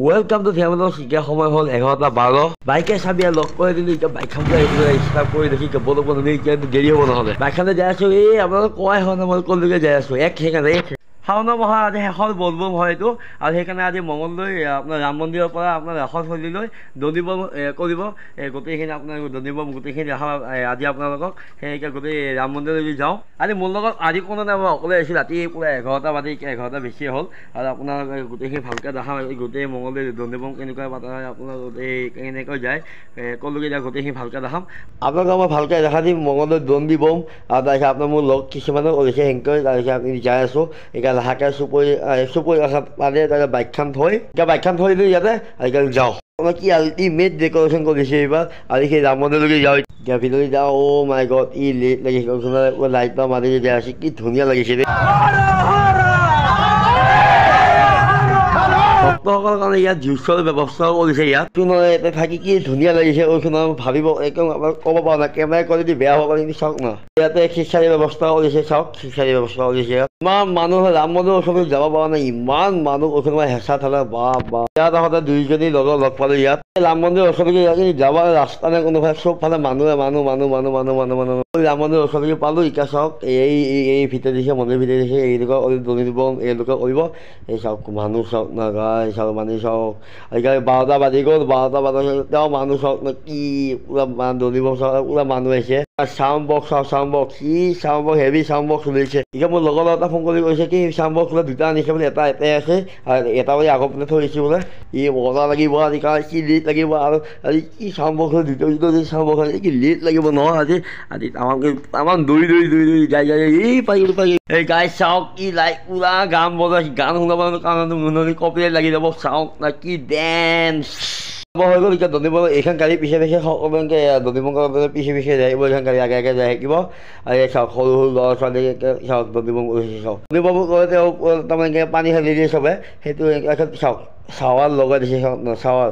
welcome to family শিকা সময় হল 11:12 বাইকে চাবি লক করে দিলো এতিয়া বাইকখন স্টার্ট করে দেখি বলব দেরি হব নহলে বাইকখনে যাই আছো এই আপোনালোক কোৱাই হোৱা নাই মই কলৈকে যাই আছো এক সেকেন্ড শাওণ মাহৰ আজি শেষৰ বলবম হয় এইটো আৰু সেইকাৰণে আজি মঙলদৈ আপোনাৰ ৰাম মন্দিৰৰ পৰা আপোনাৰ ৰাসস্থলীলৈ দনিবম কৰিব গোটেইখিনি আপোনাৰ দনিবম গোটেইখিনি আজি আপোনালোকক সেইকে গোটেই ৰাম মন্দিৰলৈ যাওঁ আজি মোৰ লগত আজি কোনো নাই মই অকলে আহিছোঁ ৰাতি পুৰা 11টা বাজি 11টা বেছি হ'ল আৰু আপোনাৰ গোটেইখিনি ভালকৈ দেখাম গোটেই মঙলদৈ দনিবম কেনেকুৱা পাতা হয় আপোনাৰ গোটেই কেনেকৈ যায় কলৈকে যায় গোটেইখিনি ভালকৈ দেখাম আপোনালোকক মই ভালকৈ দেখা দিম মঙলদৈ দনিবম আৰু তাৰপিছত আপোনাৰ মোৰ লগ কিছুমানে কৰিছে সেনেকৈ তাৰপিছত আপুনি যাই আছোঁ লাহেকৈ চুপৰি পালে তাতে বাইকখন থৈ এতিয়া বাইকখন থৈ দিলোঁ ইয়াতে আজিকালি যাওঁ কি আল্টিমেট ডেক'ৰেশ্যন কৰিছে এইবাৰ আৰু সেই ৰাম মন্দিৰলৈকে যাওঁ এতিয়া ভিতৰলৈ যাওঁ অ' মাই গড ই লেট লাগিছে লাইট বা মাৰি দিয়া আছে কি ধুনীয়া লাগিছে দেই ভক্তসকলৰ কাৰণে ইয়াত জুচৰ ব্যৱস্থাও কৰিছে ইয়াত ইয়াতে থাকি কি ধুনীয়া লাগিছে ভাবিব একদম ক'ব পৰা নাই কেমেৰা কোৱালিটি বেয়া হ'ব কিন্তু চাওক ন ইয়াতে খিচাৰী ব্যৱস্থা কৰিছে চাওক খিচাৰী ব্যৱস্থা কৰিছে ইমান মানুহ ৰাম মন্দিৰৰ ওচৰত যাব পৰা নাই ইমান মানুহ ওচৰত হেঁচা ঠেলা বা ইয়াত আহোঁতে দুইজনী লগৰ লগ পালোঁ ইয়াত ৰাম মন্দিৰৰ ওচৰলৈকে যাব ৰাস্তা নাই কোনোফালে চবফালে মানুহ ৰাম মন্দিৰৰ ওচৰলৈকে পালোঁ এতিয়া চাওক এই ভিতৰত দিছে মন্দিৰ ভিতৰত দিছে এইলোকৰ দনিব এইলোকে কৰিব এই চাওক মানুহ চাওক নাগাই চাওক মানুহ চাওক আজিকালি 12টা বাজি গ'ল 12টা বাজি তেওঁ মানুহ চাওক ন কি পুৰা দনিব চাওক পুৰা মানুহ আহিছে চাউণ্ড বক্স কি sound box heavy sound box উলিয়াইছে এতিয়া মোৰ লগৰ এটা ফোন কৰি কৈছে কি চাউণ্ড বক্স বোলে দুটা আনিছে বোলে এটাই আছে আৰু এটা বোলে আগৰ পিনে থৈ দিছে বোলে ই মজা লাগিব আজিকালি কি লেট লাগিব আৰু আজি কি চাউণ্ড বক্স দুটা চাউণ্ড বক্স কি লেট লাগিব নহয় আজি আমাৰ দৌৰি যাই এই পাই এই গাই চাওক কি লাইক পুৰা গান বজাই গান শুনাব কাৰণে কপিৰাইট লাগি যাব চাওক না কি ডেন্স হৈ গ'ল এতিয়া দনিব এইখন গাড়ী পিছে সকলোকে দনিব পিছে যাই এইখন গাড়ী আগে যাই থাকিব আৰু চাওক সৰু ল'ৰা ছোৱালী চাওক দনিব চাওক দনিব কৰে তেওঁ তাৰমানে পানী ঢালি দিয়ে চবে সেইটো চাওক চাৱাৰ লগাই দিছে চাওক চাৱাৰ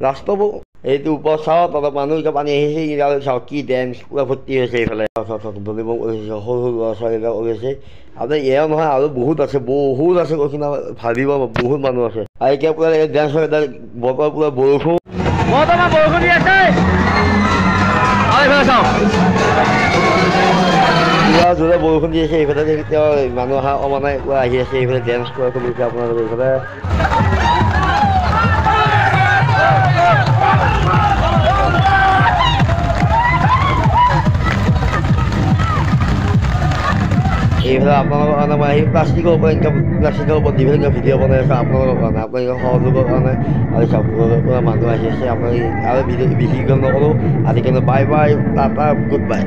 লাষ্টবোৰ এইটো ওপৰত চাওঁ তলত মানুহ এতিয়া পানী আহিছে চাওক কি ডেন্স পুৰা ভৰ্তি হৈছে এইফালে দনিব সৰু ল'ৰা ছোৱালীবিলাক ওলাইছে আৰু এয়াও নহয় আৰু বহুত আছে কৈছোঁ ভাবিব বহুত মানুহ আছে আৰু এতিয়া পুৰা ডেন্স হয় বতৰ পুৰা বৰষুণ বৰষুণ দি আছে চাওক পুৰা জোৰে বৰষুণ দি আছে এইফালে তেওঁ মানুহ অহা অমানাই পুৰা আহি আছে এইফালে ডেন্স কৰাটো বুলিছে আপোনালোকে এইফালে এইফালে আপোনালোকৰ কাৰণে মই আহি প্লাষ্টিকৰ ওপৰত বিভিন্ন ভিডিঅ' বনাই আছোঁ আপোনালোকৰ কাৰণে আপোনালোকৰ সহযোগৰ কাৰণে আৰু চাওক মানুহ আহি আছে আপোনালোকে আৰু বিশেষ নকৰোঁ আজিকালি বাই টাটা গুড বাই